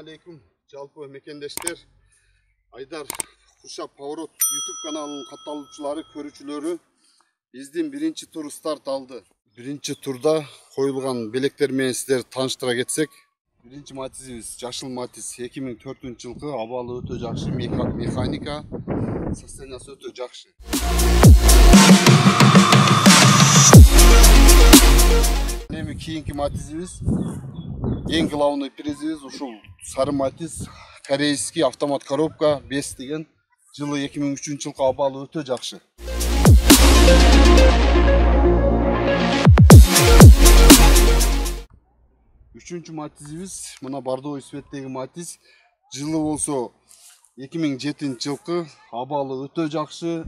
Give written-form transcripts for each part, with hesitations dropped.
алейкум, жалпы мекендештер. Айдар Куршап Поворот YouTube kanalının katılımcıları, көрүүчүлөрү биздин биринчи тур старт алды. Биринчи турда коюлган белектер менен сиздерди тааныштыра кетсек, биринчи матизибиз жашыл матиз 2004-жылкы, абалы өтө жакшы, механика, состояниясы өтө жакшы. Эми кийинки матизибиз, эң главный призибиз ушул сары матиз, корейский автомат коробка 5 деген, жылы 2003-жылкы, абалы өтө жакшы. Үчүнчү матизибиз мына бордовый цветтеги матиз, жылы болсо 2007-жылкы, абалы өтө жакшы,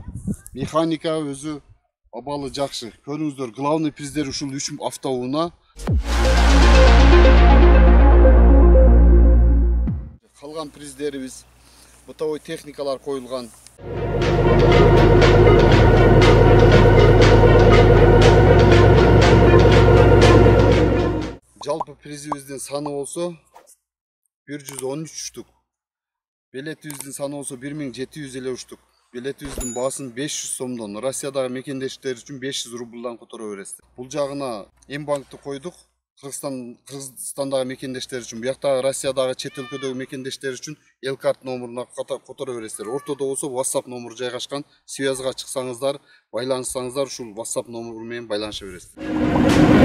механика өзү абалы жакшы. Көрүңүздөр, главный приздер ушул 3 автоунаа. Калган приздерибиз бытовой техникалар коюлган. Жалпы призибиздин саны болсо 113 штук. Билетибиздин саны болсо 1750 штук. Билетибиздин баасын 500 сомдон, Россиядагы мекендештер үчүн 500 рубльдан которо бересиз. Бул жагына М-банкты койдук. Кыргызстандагы мекендештер үчүн, бияктагы Россиядагы чет өлкөдөгү мекендештер үчүн L-карт номуруна которо бересиздер. Ортодо болсо WhatsApp номуру жайгашкан. Связга чыксаңыздар, байланышсаңыздар, ушул WhatsApp номуру менен байланыша бересиздер.